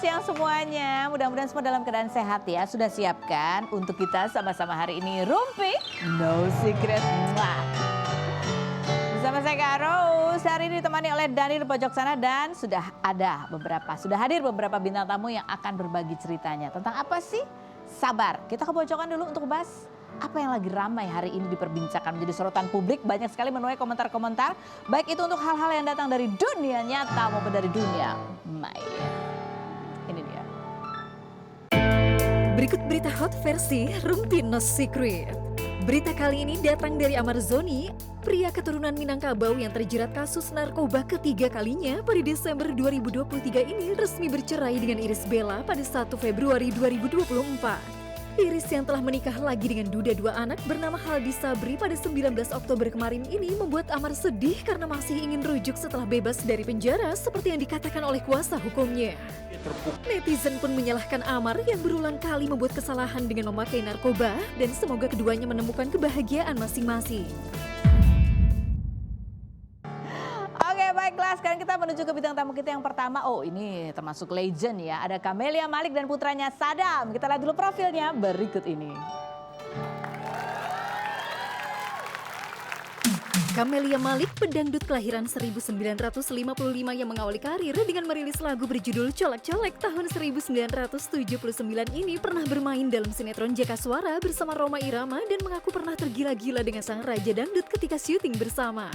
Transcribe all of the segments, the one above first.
siang semuanya. Mudah-mudahan semua dalam keadaan sehat ya. Sudah siapkan untuk kita sama-sama hari ini Rumpi No Secret. Mwah. Bersama saya Kak Rose, hari ini ditemani oleh Dani di pojok sana dan sudah hadir beberapa bintang tamu yang akan berbagi ceritanya. Tentang apa sih? Sabar, kita ke pojokan dulu untuk bahas apa yang lagi ramai hari ini diperbincangkan menjadi sorotan publik. Banyak sekali menuai komentar-komentar, baik itu untuk hal-hal yang datang dari dunia nyata maupun dari dunia maya. Ini dia. Berikut berita hot versi Rumpi No Secret. Berita kali ini datang dari Amar Zoni, pria keturunan Minangkabau yang terjerat kasus narkoba ketiga kalinya pada Desember 2023 ini resmi bercerai dengan Iris Bella pada 1 Februari 2024. Iris yang telah menikah lagi dengan duda dua anak bernama Haldi Sabri pada 19 Oktober kemarin ini membuat Amar sedih karena masih ingin rujuk setelah bebas dari penjara seperti yang dikatakan oleh kuasa hukumnya. Netizen pun menyalahkan Amar yang berulang kali membuat kesalahan dengan memakai narkoba dan semoga keduanya menemukan kebahagiaan masing-masing. Oke, baiklah, sekarang kita menuju ke bintang tamu kita yang pertama. Oh, ini termasuk legend ya. Ada Camelia Malik dan putranya Sadam. Kita lihat dulu profilnya berikut ini. Camelia Malik, pendangdut kelahiran 1955 yang mengawali karir dengan merilis lagu berjudul Colek-Colek tahun 1979 ini pernah bermain dalam sinetron Jaka Suara bersama Rhoma Irama dan mengaku pernah tergila-gila dengan sang raja dangdut ketika syuting bersama.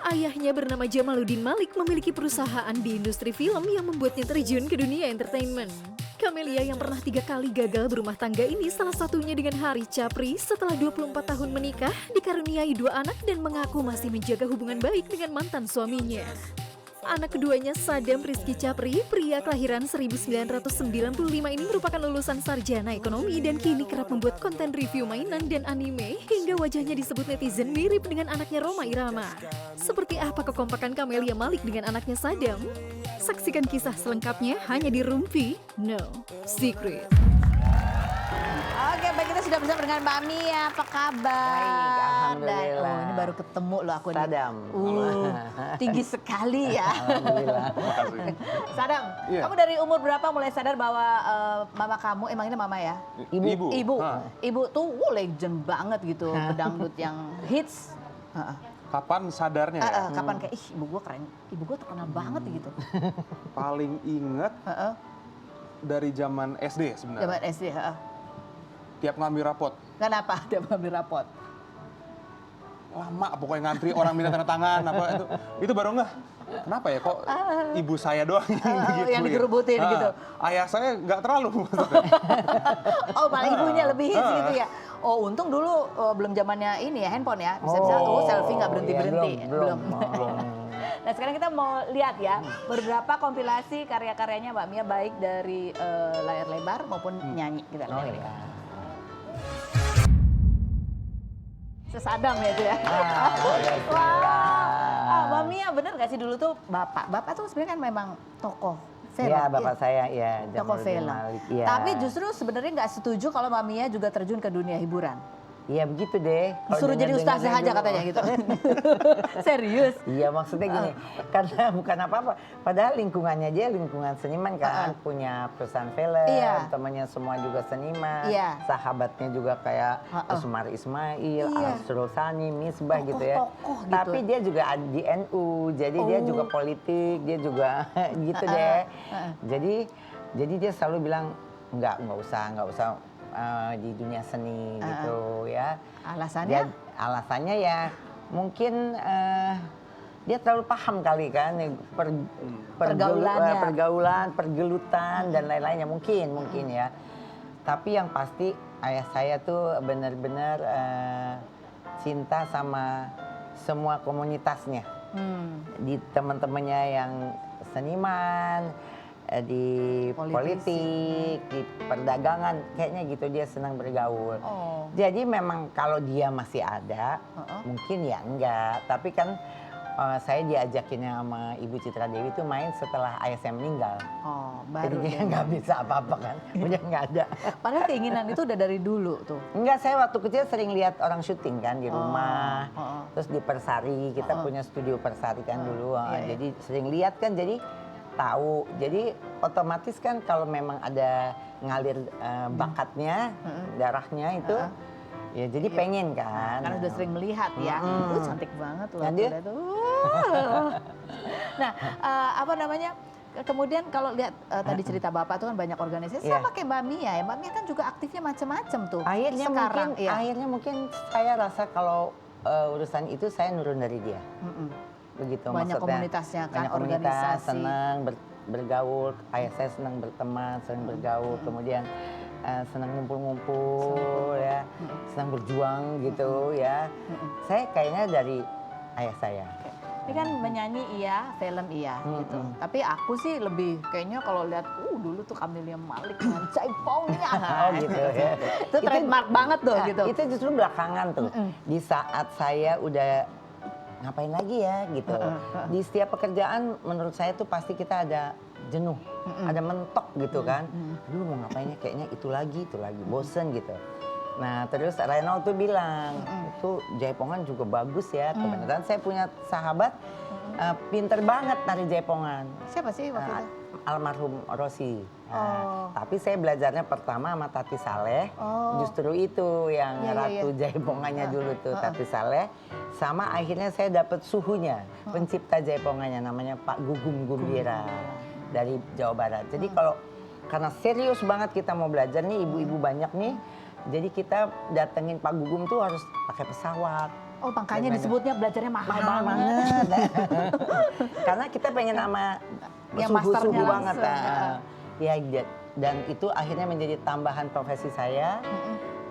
Ayahnya bernama Jamaluddin Malik memiliki perusahaan di industri film yang membuatnya terjun ke dunia entertainment. Camelia yang pernah 3 kali gagal berumah tangga ini salah satunya dengan Hari Capri setelah 24 tahun menikah, dikaruniai 2 anak dan mengaku masih menjaga hubungan baik dengan mantan suaminya. Anak keduanya Sadam Rizky Capri, pria kelahiran 1995 ini merupakan lulusan sarjana ekonomi dan kini kerap membuat konten review mainan dan anime hingga wajahnya disebut netizen mirip dengan anaknya Rhoma Irama. Seperti apa kekompakan Camelia Malik dengan anaknya Sadam? Saksikan kisah selengkapnya hanya di Rumpi No Secret. Oke, baik, kita sudah bersama dengan Mbak Mia. Apa kabar? Baik, alhamdulillah. Oh, ini baru ketemu loh aku nih. Sadam. Tinggi sekali ya. Alhamdulillah. Sadam, Iya. kamu dari umur berapa mulai sadar bahwa mama kamu, emang ini mama ya? Ibu. Ibu tuh legend banget gitu, pedangdut yang hits. Kapan sadarnya ya? Kapan kayak, ih ibu gue keren, ibu gue terkenal banget gitu. Paling inget dari zaman SD sebenarnya. Zaman SD, Tiap ngambil rapot. Kenapa dia mengambil rapot? Lama pokoknya ngantri orang minta tanda tangan apa itu. Itu baru nggak. Kenapa ya kok ibu saya doang yang dikerubutin gitu. Ayah saya nggak terlalu. Oh, malah ibunya lebih hits gitu ya. Oh, untung dulu belum zamannya ini ya handphone ya. Bisa-bisa selfie nggak berhenti-berhenti. Ya, belum. Nah, sekarang kita mau lihat ya beberapa kompilasi karya-karyanya Mbak Mia baik dari layar lebar maupun nyanyi kita lihat. Oh, iya. Sesadam ya itu ya. Wah, Mbak Mia bener gak sih dulu tuh Bapak tuh sebenarnya kan memang tokoh film. Iya, bapak saya ya. Tokoh film. Ya. Tapi justru sebenarnya nggak setuju kalau Mbak Mia juga terjun ke dunia hiburan. Iya begitu deh. Kalau Suruh jadi dengar-dengar ustazah aja dulu. katanya gitu. Serius? Iya maksudnya gini, karena bukan apa-apa. Padahal lingkungannya aja lingkungan seniman kan, punya perusahaan film, Iya. temannya semua juga seniman, Iya. sahabatnya juga kayak Usmar Ismail, Iya. Arsul Sani, Misbah gitu ya. Tokoh-tokoh gitu. Tapi dia juga di NU, jadi dia juga politik, dia juga gitu deh. Jadi dia selalu bilang nggak usah. Di dunia seni gitu ya. Alasannya? Alasannya ya mungkin dia terlalu paham kali kan Pergaulannya. pergaulan, pergelutan dan lain-lainnya mungkin ya. Tapi yang pasti ayah saya tuh benar-benar cinta sama semua komunitasnya. Di teman-temannya yang seniman, di politik, di perdagangan, kayaknya gitu dia senang bergaul. Jadi memang kalau dia masih ada, mungkin ya enggak. Tapi kan saya diajakinnya sama Ibu Citra Dewi itu main setelah ayah saya meninggal. Baru jadi dia nggak bisa apa-apa kan, udah nggak ada. Padahal keinginan itu udah dari dulu tuh. Enggak, saya waktu kecil sering lihat orang syuting kan di rumah, terus di Persari, kita punya studio Persari kan dulu, jadi sering lihat kan, jadi tahu. Jadi otomatis kan kalau memang ada ngalir bakatnya, darahnya itu, ya jadi pengen kan. Karena udah sering melihat ya. Cantik banget loh. Nah, dia- kuda tuh. Nah, apa namanya? Kemudian kalau lihat tadi cerita Bapak tuh kan banyak organisasi, Iya. sama kayak Mbak Mia ya. Mbak Mia kan juga aktifnya macam-macam tuh. Akhirnya Sekarang, mungkin, ya. akhirnya mungkin saya rasa kalau urusan itu saya nurun dari dia. Begitu Banyak maksudnya. komunitasnya kan, Banyak komunitas, organisasi. senang bergaul. Ayah saya senang berteman, senang bergaul. Kemudian senang ngumpul-ngumpul ya, senang berjuang gitu ya. Saya kayaknya dari ayah saya. Ini kan menyanyi iya, film iya gitu. Tapi aku sih lebih kayaknya kalau lihat dulu tuh Camelia Malik dengan Jaipongnya. Oh gitu ya. Itu trademark banget tuh gitu. Itu justru belakangan tuh. Di saat saya udah ngapain lagi ya gitu. Di setiap pekerjaan menurut saya tuh pasti kita ada jenuh, ada mentok gitu kan. Aduh mau ngapainnya kayaknya itu lagi, bosen gitu. Nah terus Reno tuh bilang, itu Jaipongan juga bagus ya. Kebenaran saya punya sahabat pinter banget nari Jaipongan. Siapa sih waktu itu? Almarhum Rosi. Nah, tapi saya belajarnya pertama sama Tati Saleh. Justru itu yang Iya, iya, ratu Jaipongannya dulu tuh Tati Saleh. Sama akhirnya saya dapat suhunya, pencipta Jaipongannya namanya Pak Gugum Gumbira dari Jawa Barat. Jadi kalau karena serius banget kita mau belajar nih, ibu-ibu banyak nih. Jadi kita datengin Pak Gugum tuh harus pakai pesawat. Oh makanya Dan disebutnya belajarnya mahal banget. banget. Karena kita pengen sama Yang suhu-suhu masternya banget. langsung. Ya, dan itu akhirnya menjadi tambahan profesi saya.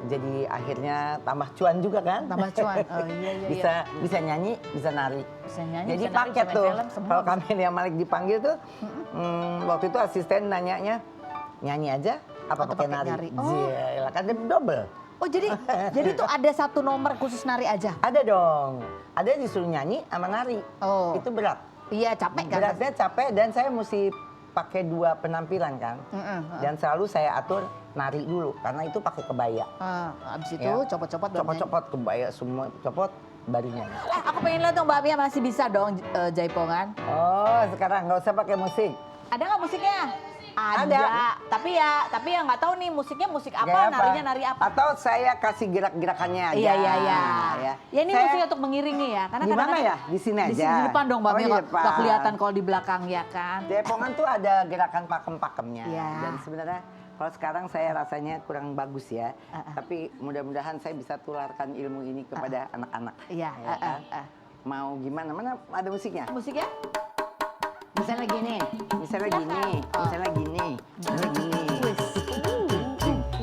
Jadi akhirnya tambah cuan juga kan? Tambah cuan. Oh iya. Bisa nyanyi, bisa nari. Bisa nyanyi, Jadi bisa nari, paket bisa main tuh. film, semua Kalau bisa. Camelia Malik dipanggil tuh, waktu itu asisten nanyanya, nyanyi aja apa Atau pakai pakai nari? nari? Oh. Gila, kan dia double. Oh jadi tuh ada satu nomor khusus nari aja. Ada dong. Ada yang disuruh nyanyi sama nari. Oh. Itu berat. Iya capek kan. Beratnya capek dan saya mesti pakai 2 penampilan kan. Dan selalu saya atur nari dulu karena itu pakai kebaya. Abis itu Ya. copot-copot baru nyanyi. Copot-copot kebaya semua copot baru nyanyi. Aku pengen lihat dong Mbak Mia masih bisa dong Jaipongan. Oh, sekarang nggak usah pakai musik. Ada nggak musiknya? Ada. Tapi ya nggak tahu nih musiknya musik apa, Gaya narinya nari apa. Atau saya kasih gerak-gerakannya aja. Iya. Ya, Ya ini Saya- musik untuk mengiringi ya. Karena Di mana kadang-kadang ya? Di sini aja. Di depan dong Mbak Oh, Mia, di nggak depan. kelihatan kalau di belakang ya kan. Jaipongan tuh ada gerakan pakem-pakemnya. Iya. Dan sebenarnya kalau sekarang saya rasanya kurang bagus ya. Tapi mudah-mudahan saya bisa tularkan ilmu ini kepada anak-anak. Iya. Ya kan? Mau gimana? Mana ada musiknya? Musiknya? Misalnya gini. Misalnya gini.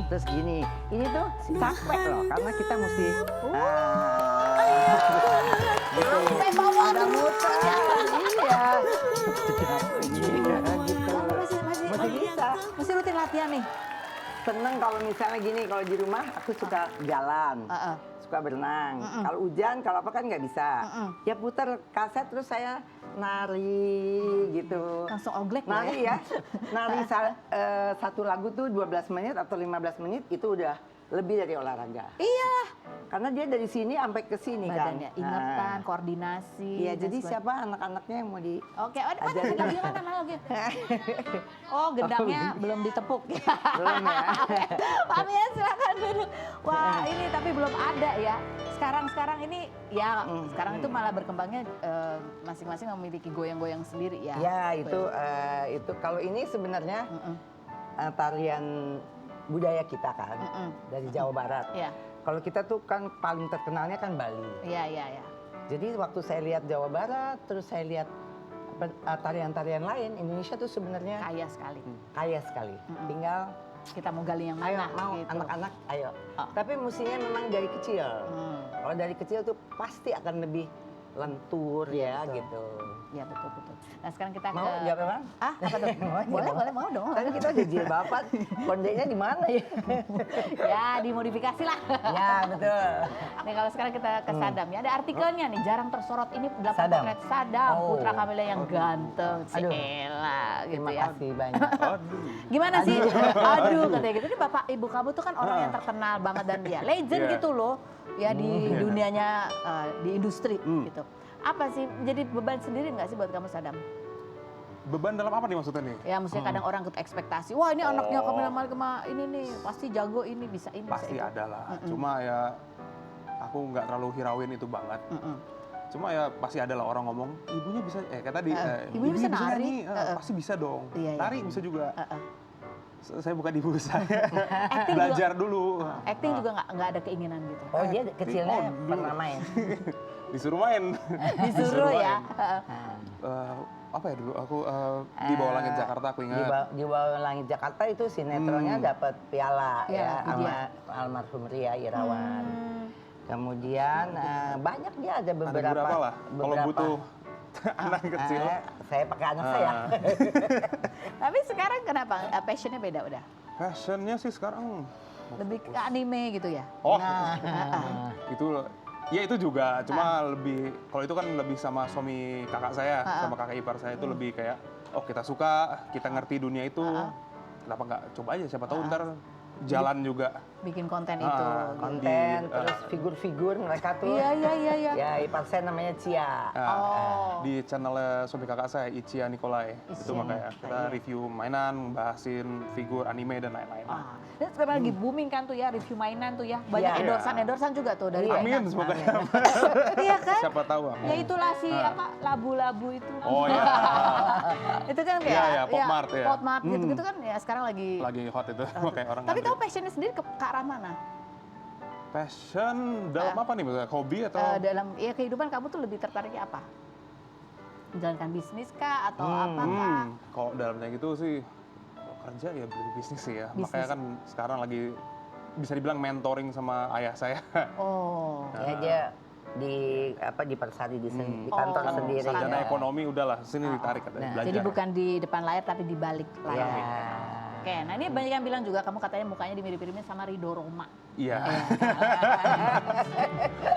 Terus gini. Ini tuh capek loh karena kita mesti gitu. Sampai bawah Ada tuh. muter. Iya. Gitu. Masih bisa. Masih rutin latihan nih. Seneng kalau misalnya gini, kalau di rumah aku suka jalan, suka berenang. Kalau hujan, kalau apa kan nggak bisa. Ya putar kaset terus saya nari gitu. Langsung oglek loh Nari ya, nari satu lagu tuh 12 menit atau 15 menit itu udah lebih dari olahraga. Iya. Karena dia dari sini sampai ke sini Badannya kan. ingatan, koordinasi. Iya, dan jadi sebagainya. siapa anak-anaknya yang mau di... Oke, mana Ajarin. lagi mana lagi? Oh, gendangnya belum ditepuk. Belum ya. Pak Mia silakan duduk. Wah, ini tapi belum ada ya. Sekarang ini ya sekarang itu malah berkembangnya masing-masing memiliki goyang-goyang sendiri ya. Ya, itu kalau ini sebenarnya tarian budaya kita kan dari Jawa Barat. Iya. Kalau kita tuh kan paling terkenalnya kan Bali. Iya. Jadi waktu saya lihat Jawa Barat, terus saya lihat tarian-tarian lain, Indonesia tuh sebenarnya Kaya sekali. kaya sekali. Tinggal Kita mau gali yang ayo mana mau gitu. anak-anak ayo. Oh. Tapi mestinya memang dari kecil. Kalau dari kecil tuh pasti akan lebih lentur ya betul. gitu. Ya betul. Nah sekarang kita Mau ke... jawab apa? Ah, apa tuh? boleh, mau dong. Tadi kita udah jilbaban, kondenya di mana ya? Ya, dimodifikasi lah. Ya betul. Nih kalau sekarang kita ke Sadam ya, ada artikelnya nih, jarang tersorot ini 8 Sadam. potret Sadam, Oh. putra Camelia yang ganteng, Aduh. Ciela gitu Terima ya. kasih banyak. Aduh. Gimana sih? Aduh katanya gitu. Ini bapak ibu kamu tuh kan orang yang terkenal banget dan dia legend Iya. gitu loh. Ya di dunianya, di industri gitu. Apa sih, jadi beban sendiri nggak sih buat kamu Sadam? beban dalam apa nih maksudnya nih? Ya maksudnya kadang orang ikut ekspektasi, wah ini anaknya Kamila Malik ini nih pasti jago ini bisa ini Pasti bisa itu. ada lah. Cuma ya aku nggak terlalu hirauin itu banget. Cuma ya pasti ada lah orang ngomong, ibunya bisa, kayak tadi, ibunya bisa nari. nyanyi, pasti bisa dong. Iya, iya. Nari bisa juga. Saya bukan ibu saya, Acting belajar dulu. Acting juga nggak ada keinginan gitu. Oh dia kecilnya dulu. pernah main. Disuruh main. Disuruh ya. Apa ya dulu, aku di bawah langit Jakarta aku Di, ingat. di bawah langit Jakarta itu sinetronnya dapat piala Iya, ya itu sama almarhum Ria Irawan. Kemudian banyak dia ada Ada beberapa. beberapa lah, kalau butuh anak kecil. Saya pakai anak saya. Tapi sekarang kenapa passionnya beda udah? Fashionnya sih sekarang, Lebih ke anime gitu ya? oh Nah, itu, ya itu juga, cuma lebih, kalau itu kan lebih sama suami kakak saya, sama kakak ipar saya itu lebih kayak, oh kita suka, kita ngerti dunia itu, kenapa nggak coba aja, siapa tahu ntar jalan juga. Bikin konten itu. gitu. konten terus figur-figur mereka tuh. Iya. Ya ipar saya namanya Cia. Di channelnya suami kakak saya, Icia Nikolai, itu makanya kita review mainan, bahasin figur anime dan lain-lain. Dan sekarang lagi booming kan tuh ya, review mainan tuh ya. Banyak Iya. endorsan juga tuh dari Amin mainan. semoga. Iya kan? Siapa tahu. Ya Amin. itulah si apa labu-labu itu. Oh iya, Itu kan kayak Iya, Popmart, ya. Popmart gitu-gitu kan ya sekarang lagi. lagi hot itu, makanya orang Tapi ngantri. kamu passionnya sendiri ke arah mana? Passion dalam apa nih, misalnya hobi atau? Dalam ya kehidupan kamu tuh lebih tertariknya apa? Menjalankan bisnis kah atau apakah? Kalau dalamnya gitu sih, kalau kerja ya lebih bisnis sih ya. Bisnis. Makanya kan sekarang lagi bisa dibilang mentoring sama ayah saya. Oh. Ya dia di Persadi di kantor Oh, sendiri. Sarjana ya. ekonomi udahlah sini ditarik katanya belajar. Jadi bukan di depan layar tapi di balik Ya. layar. Oke, nah ini banyak yang bilang juga kamu katanya mukanya dimirip-miripin sama Ridho Roma. Iya.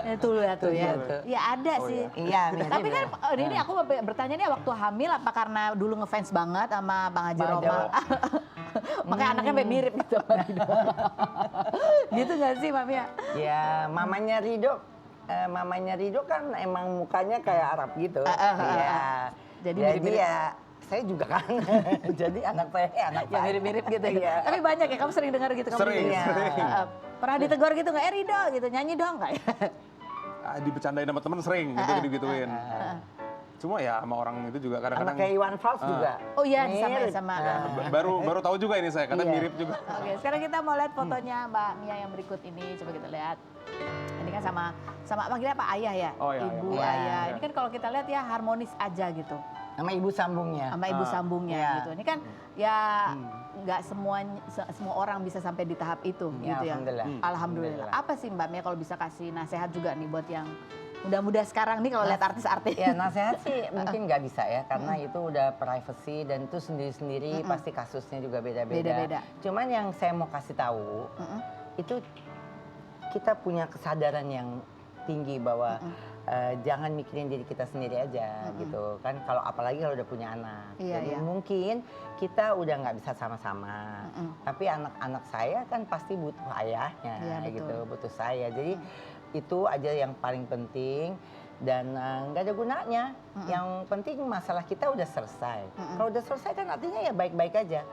Itu ya tuh ya. Iya, tuh. Ya ada sih. Iya, mirip. Tapi kan ini aku bertanya nih waktu hamil apa karena dulu ngefans banget sama Bang Haji Bang Haji Roma. Makanya anaknya sampai mirip gitu sama Ridho. Gitu gak sih Mami ya? Ya mamanya Rido kan emang mukanya kayak Arab gitu. Iya. Jadi Jadi mirip-mirip. ya saya juga kan. Jadi anak saya anak Ya saya. mirip-mirip gitu. Iya. Tapi banyak ya kamu sering dengar gitu kamu Sering, gitu ya? sering. Pernah ditegur gitu nggak? Ridho gitu nyanyi dong nggak? Dibercandain sama temen sering gitu-gituin. Cuma ya sama orang itu juga kadang-kadang Anak kayak Iwan Fals juga. Oh iya Mirip. sama. baru tahu juga ini saya, kadang Iya. mirip juga. Oke, sekarang kita mau lihat fotonya Mbak Mia yang berikut ini. Coba kita lihat. Ini kan sama panggilnya apa ayah ya? Oh, iya, Ibu, iya. ayah. Iya. Ini kan kalau kita lihat ya harmonis aja gitu. Sama ibu sambungnya. Sama ibu sambungnya Iya. gitu. Ini kan ya nggak semua orang bisa sampai di tahap itu Ya, gitu ya. alhamdulillah. Alhamdulillah. Apa sih Mbak Mia kalau bisa kasih nasihat juga nih buat yang muda-muda sekarang nih kalau lihat artis-artis. Ya nasihat sih mungkin nggak bisa ya karena itu udah privacy dan itu sendiri-sendiri pasti kasusnya juga Beda-beda. beda-beda. Cuman yang saya mau kasih tahu itu kita punya kesadaran yang tinggi bahwa jangan mikirin diri kita sendiri aja gitu kan, kalau apalagi kalau udah punya anak. Iya, Jadi iya. mungkin kita udah nggak bisa sama-sama, tapi anak-anak saya kan pasti butuh ayahnya Iya, betul. gitu, butuh saya. Jadi itu aja yang paling penting dan nggak ada gunanya. Yang penting masalah kita udah selesai. Kalau udah selesai kan artinya ya baik-baik aja.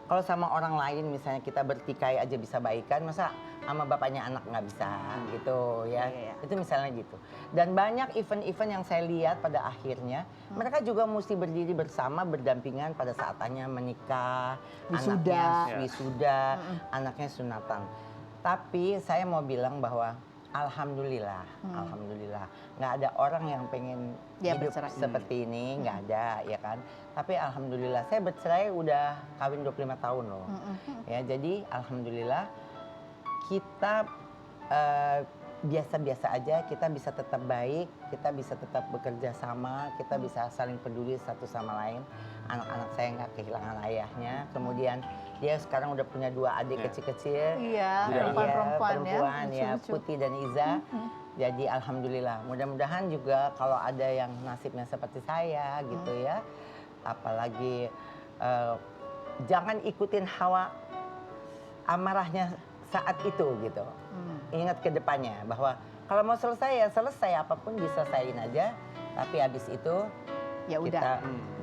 Kalau sama orang lain misalnya kita bertikai aja bisa baikan, masa sama bapaknya anak nggak bisa gitu ya. Iya, iya. Itu misalnya gitu. Dan banyak event-event yang saya lihat pada akhirnya mereka juga mesti berdiri bersama berdampingan pada saatnya menikah, Wisuda. anaknya wisuda, anaknya sunatan. Tapi saya mau bilang bahwa alhamdulillah, alhamdulillah nggak ada orang yang pengen Ya, hidup bercerai. seperti ini, nggak ada ya kan. Tapi alhamdulillah saya bercerai udah kawin 25 tahun loh. Ya jadi alhamdulillah kita biasa-biasa aja, kita bisa tetap baik, kita bisa tetap bekerja sama, kita bisa saling peduli satu sama lain. Anak-anak saya nggak kehilangan ayahnya, kemudian dia sekarang udah punya 2 adik kecil-kecil. Iya, Iya, perempuan-perempuan ya. perempuan ya, Lucu-lucu. Putih dan Iza. Jadi alhamdulillah, mudah-mudahan juga kalau ada yang nasibnya seperti saya gitu ya, apalagi jangan ikutin hawa amarahnya saat itu gitu. Ingat ke depannya bahwa kalau mau selesai ya selesai, apapun diselesain aja, tapi habis itu Ya udah. Kita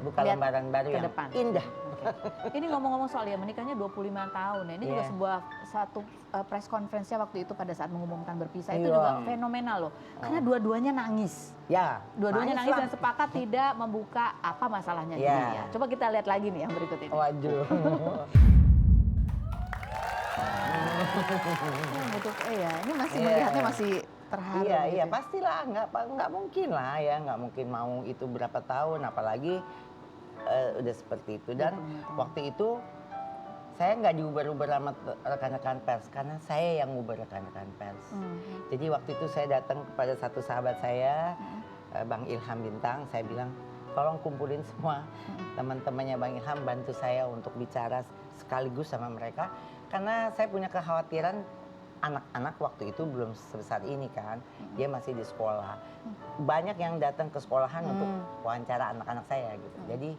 buka Lihat lembaran baru ke yang depan. indah. Ini ngomong-ngomong soal ya menikahnya 25 tahun ya. Ini juga Iya. sebuah satu press conference-nya waktu itu pada saat mengumumkan berpisah itu Iya. juga fenomenal loh. Karena dua-duanya nangis. Ya, Dua-duanya nangis dan lah. sepakat tidak membuka apa masalahnya Iya. dulu ya. Coba kita lihat lagi nih yang berikut ini. Waduh. Ya, ini masih Iya. melihatnya masih terharu. Iya, gitu. iya pastilah nggak mungkin lah ya, nggak mungkin mau itu berapa tahun, apalagi udah seperti itu. Dan waktu itu saya nggak diuber-uber sama rekan-rekan pers karena saya yang uber rekan-rekan pers. Jadi waktu itu saya datang kepada satu sahabat saya, Bang Ilham Bintang, saya bilang tolong kumpulin semua teman-temannya Bang Ilham, bantu saya untuk bicara sekaligus sama mereka karena saya punya kekhawatiran anak-anak waktu itu belum sebesar ini kan, dia masih di sekolah. Banyak yang datang ke sekolahan untuk wawancara anak-anak saya gitu. Jadi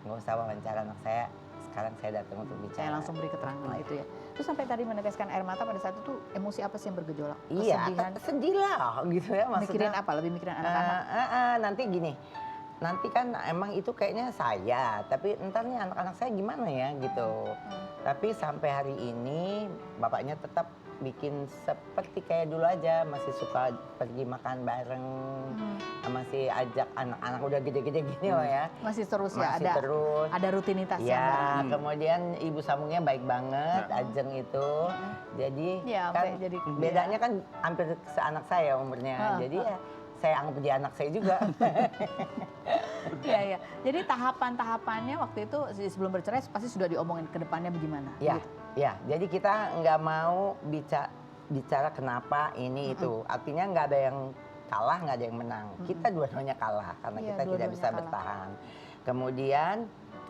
nggak usah wawancara anak saya, sekarang saya datang untuk bicara. Saya langsung beri keterangan itu ya. Terus sampai tadi meneteskan air mata pada saat itu emosi apa sih yang bergejolak? Iya, Kesedihan? sedih lah gitu ya maksudnya. Mikirin apa? Lebih mikirin anak-anak? Nanti gini, nanti kan emang itu kayaknya saya, tapi ntar nih anak-anak saya gimana ya gitu. Tapi sampai hari ini bapaknya tetap bikin seperti kayak dulu aja, masih suka pergi makan bareng, masih ajak anak-anak udah gede-gede gini loh ya. Masih terus ya, Masih ada terus. ada rutinitas yang Ya, bareng. kemudian ibu sambungnya baik banget, Ajeng itu. Jadi Ya, kan sampai jadi bedanya kan hampir seanak saya umurnya. Jadi ya saya anggap dia anak saya juga. Iya, iya. Jadi tahapan-tahapannya waktu itu sebelum bercerai pasti sudah diomongin ke depannya bagaimana? Ya, Gitu. ya. Jadi kita nggak mau bicara kenapa ini itu. Artinya nggak ada yang kalah, nggak ada yang menang. Kita dua-duanya kalah karena Iya, kita tidak dua-duanya bisa kalah. bertahan. Kemudian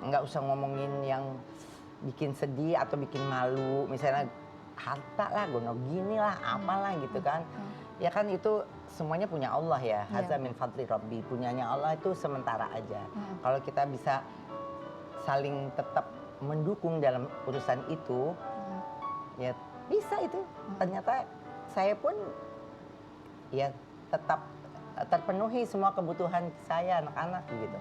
nggak usah ngomongin yang bikin sedih atau bikin malu. Misalnya harta lah, gonok gini lah, apalah gitu kan. Ya kan itu semuanya punya Allah ya. Hadza min fadli Rabbi. Punyanya Allah itu sementara aja. Kalau kita bisa saling tetap mendukung dalam urusan itu, ya bisa itu. Ternyata saya pun ya tetap terpenuhi semua kebutuhan saya anak-anak gitu.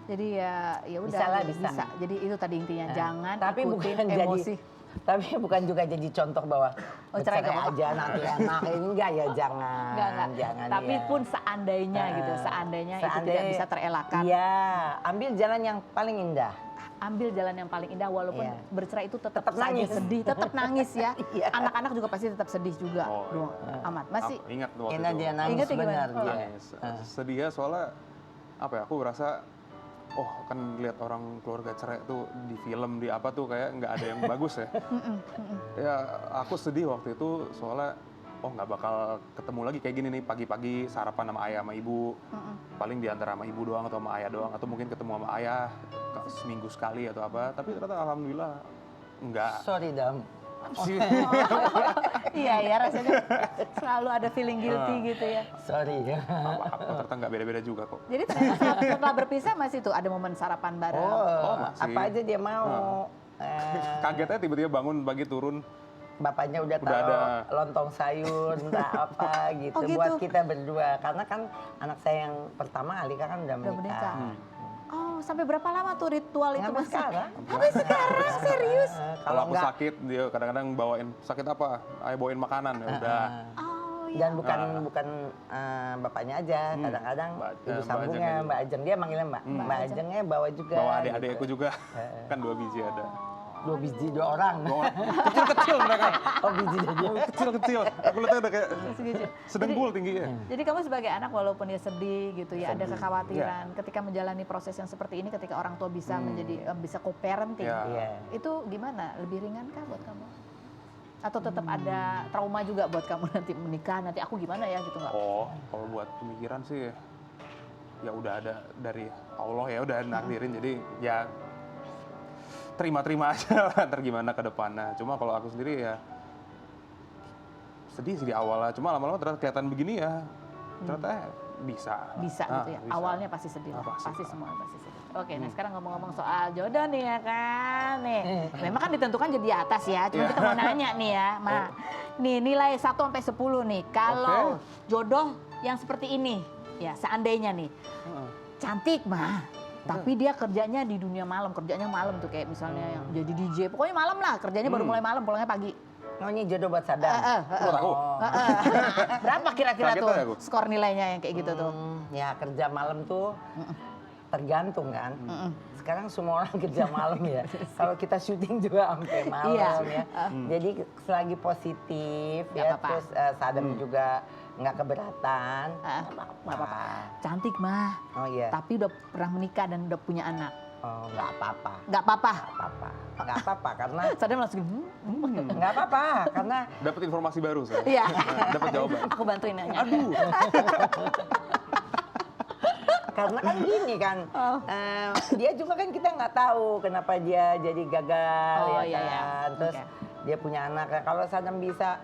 Jadi ya udah Bisa lah, gitu, bisa. Jadi itu tadi intinya, jangan Tapi ikutin bukan emosi. tapi bukan juga jadi contoh bahwa cerai cerai nggak aja nanti enak. Enggak ya, jangan. Enggak. Jangan Tapi ya. pun seandainya gitu, seandainya itu tidak bisa terelakkan. Iya, ambil jalan yang paling indah. Ambil jalan yang paling indah walaupun Iya. bercerai itu tetap Tetap saja nangis. sedih, tetap nangis ya. Iya. Anak-anak juga pasti tetap sedih juga. Oh, Duh, Amat. Masih Aku ingat tuh waktu Enak itu. dia nangis Ingat ya gimana? benar dia. Nangis. Sedih ya soalnya apa ya, aku berasa kan lihat orang keluarga cerai tuh di film di apa tuh kayak nggak ada yang bagus ya. Ya aku sedih waktu itu soalnya nggak bakal ketemu lagi kayak gini nih, pagi-pagi sarapan sama ayah sama ibu. Paling diantara sama ibu doang atau sama ayah doang, atau mungkin ketemu sama ayah seminggu sekali atau apa. Tapi ternyata alhamdulillah enggak. Sorry Dam. iya ya rasanya selalu ada feeling guilty gitu ya. Sorry. Apa ternyata nggak beda-beda juga kok. Jadi ternyata setelah berpisah masih tuh ada momen sarapan bareng. masih. Apa aja dia mau. Kagetnya tiba-tiba bangun pagi turun. Bapaknya udah Udah taruh ada. lontong sayur, entah apa gitu, Oh, gitu. buat kita berdua. Karena kan anak saya yang pertama Alika kan udah Udah menikah. menikah. Oh, sampai berapa lama tuh ritual itu Sampai masih? sekarang. Sampai sekarang serius? Kalau aku enggak, sakit dia kadang-kadang bawain, sakit apa? Ayo bawain makanan ya udah. Oh, iya. dan bukan bapaknya aja, kadang-kadang ibu Mbak sambungnya Ajeng aja. Mbak Ajeng, dia manggilnya Mbak Ajengnya bawa juga. Bawa adik-adikku gitu. juga. Kan 2 biji ada. 2 biji 2 orang. Kecil-kecil mereka. Oh biji aja. Kecil-kecil. Aku lihatnya udah kayak Segitu. sedengkul tingginya. Jadi kamu sebagai anak walaupun dia sedih gitu ya, ada Sedih. kekhawatiran ketika menjalani proses yang seperti ini, ketika orang tua bisa menjadi bisa co-parenting, Ya. Iya. itu gimana? Lebih ringan kah buat kamu? Atau tetap ada trauma juga buat kamu nanti menikah, nanti aku gimana ya gitu nggak? Kalau buat pemikiran sih ya udah ada dari Allah, ya udah nakdirin, jadi ya terima-terima aja lah ntar gimana ke depannya. Cuma kalau aku sendiri ya sedih sih di awalnya, cuma lama-lama ternyata kelihatan begini ya ternyata bisa. Bisa gitu ya. bisa. Awalnya pasti sedih lah. Pasti. Pasti semua pasti sedih. Oke, nah sekarang ngomong-ngomong soal jodoh nih ya kan. Nih, memang kan ditentukan jadi di atas ya. Cuma kita mau nanya nih ya, Ma. Nih nilai 1 sampai 10 nih. Kalau jodoh yang seperti ini, ya seandainya nih. cantik mah. Tapi dia kerjanya di dunia malam, kerjanya malam tuh kayak misalnya yang jadi DJ. Pokoknya malam lah, kerjanya baru mulai malam, pulangnya pagi. Oh, ini jodoh buat Sadam. Buat aku. Berapa kira-kira Kaget tuh aja aku. skor nilainya yang kayak gitu tuh? Ya kerja malam tuh tergantung kan. Sekarang semua orang kerja malam ya. Kalau kita syuting juga sampai malam Iya. ya. Jadi selagi positif Nggak ya, apa-apa. terus Sadam juga nggak keberatan. Nggak apa-apa. Cantik mah. Oh iya. Tapi udah pernah menikah dan udah punya anak. Oh, nggak apa-apa. Nggak apa-apa. Nggak apa-apa. Nggak apa-apa karena Sadam langsung nggak apa-apa karena Dapat informasi baru saya. Iya. Dapat jawaban. Aku bantuin nanya. Aduh. karena kan gini kan, dia juga kan kita nggak tahu kenapa dia jadi gagal Oh, ya iya, kan. iya. Terus Oke. dia punya anak. Kalau Sadam bisa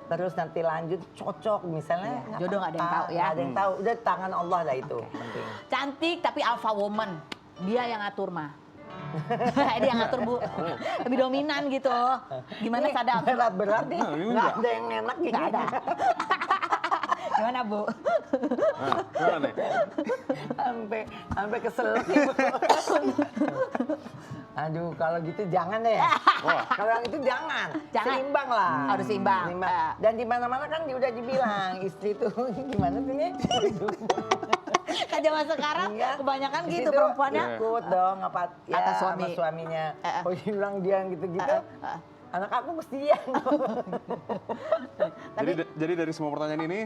terus nanti lanjut cocok misalnya. Jodoh nggak ada yang apa-apa, tahu ya. nggak ada yang tahu. Udah tangan Allah lah itu penting. Cantik tapi alpha woman. Dia yang ngatur mah. Dia yang ngatur Bu. Lebih dominan gitu. Gimana Sadam? Berat-berat nih, Nah, ini nggak enggak. ada yang enak gini. Nggak ada. Gimana Bu? Nah, gimana nih? sampai keselak ibu. Aduh, kalau gitu jangan deh. Wah. Kalau yang itu jangan. Jangan. Seimbang lah. Harus seimbang. Dan di mana-mana kan dia udah dibilang istri tuh gimana sih nih? Kan zaman sekarang Iya. kebanyakan Di gitu situ perempuannya. ikut dong apa ya Kata sama suami. suaminya. Oh, bilang dia yang gitu-gitu. Anak aku mesti dia. Jadi dari semua pertanyaan ini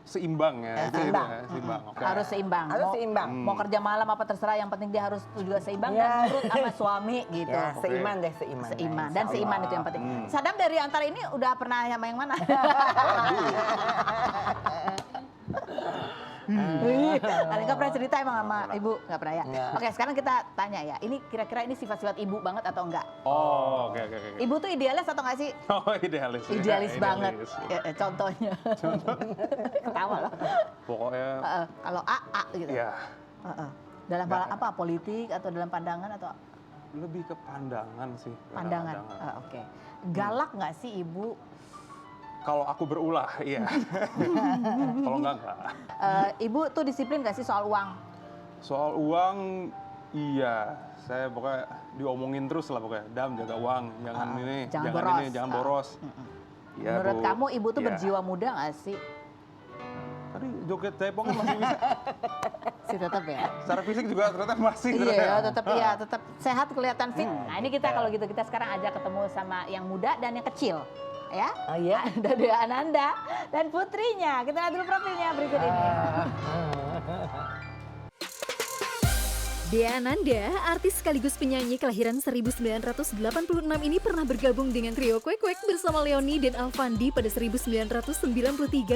seimbang ya. Itu Seimbang. ya, seimbang. Oke. Harus seimbang. Harus Mau- seimbang. Mau kerja malam apa terserah, yang penting dia harus juga seimbang Ya. dan nurut sama suami gitu. Ya, seiman deh, seiman. Seiman. Insya Dan seiman Allah. itu yang penting. Sadam dari antara ini udah pernah sama yang mana? Nggak pernah cerita emang sama ibu? Nggak pernah ya? Nggak. Oke, sekarang kita tanya ya. Ini kira-kira ini sifat-sifat ibu banget atau enggak? Oh, oke. Ibu tuh idealis atau nggak sih? Oh, idealis. ya. Idealis banget. Idealis. Contohnya. Ketawa loh. Pokoknya Kalau A gitu. ya Dalam hal apa? Politik atau dalam pandangan atau lebih ke pandangan sih. pandangan? Oke. Galak nggak sih ibu? Kalau aku berulah, iya. Kalau enggak. Ibu tuh disiplin nggak sih soal uang? Soal uang, iya. Saya pokoknya diomongin terus lah pokoknya. Dam, jaga uang, jangan ini, jangan jangan boros. ini, jangan boros. Iya, Menurut Bu. kamu ibu tuh Iya. berjiwa muda nggak sih? Tadi joget jaipong kan masih bisa. Sih tetap ya. Secara fisik juga ternyata masih. Iya, tetap sehat, kelihatan fit. Nah, ini kita kalau gitu kita sekarang ajak ketemu sama yang muda dan yang kecil. Ya. Oh iya. Ada Dea Ananda dan putrinya. Kita lihat dulu profilnya berikut ini. Dea Ananda, artis sekaligus penyanyi kelahiran 1986 ini pernah bergabung dengan trio Kwek Kwek bersama Leoni dan Alfandi pada 1993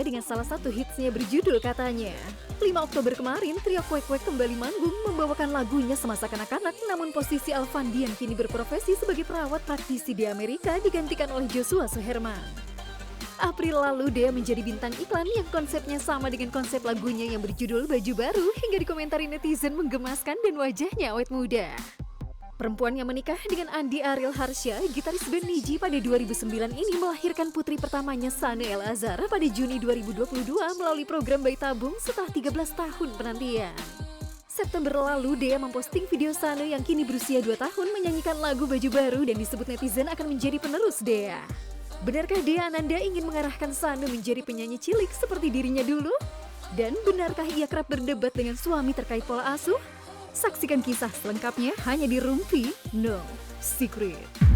dengan salah satu hitsnya berjudul Katanya. 5 Oktober kemarin, trio Kwek Kwek kembali manggung membawakan lagunya semasa kanak-kanak, namun posisi Alfandi yang kini berprofesi sebagai perawat praktisi di Amerika digantikan oleh Joshua Suherman. April lalu, Dea menjadi bintang iklan yang konsepnya sama dengan konsep lagunya yang berjudul Baju Baru hingga dikomentari netizen menggemaskan dan wajahnya awet muda. Perempuan yang menikah dengan Andi Ariel Harsha, gitaris band Niji pada 2009 ini melahirkan putri pertamanya Sane El Azhar pada Juni 2022 melalui program bayi tabung setelah 13 tahun penantian. September lalu, Dea memposting video Sane yang kini berusia 2 tahun menyanyikan lagu Baju Baru dan disebut netizen akan menjadi penerus Dea. Benarkah Dea Ananda ingin mengarahkan Sane menjadi penyanyi cilik seperti dirinya dulu? Dan benarkah ia kerap berdebat dengan suami terkait pola asuh? Saksikan kisah selengkapnya hanya di Rumpi No Secret.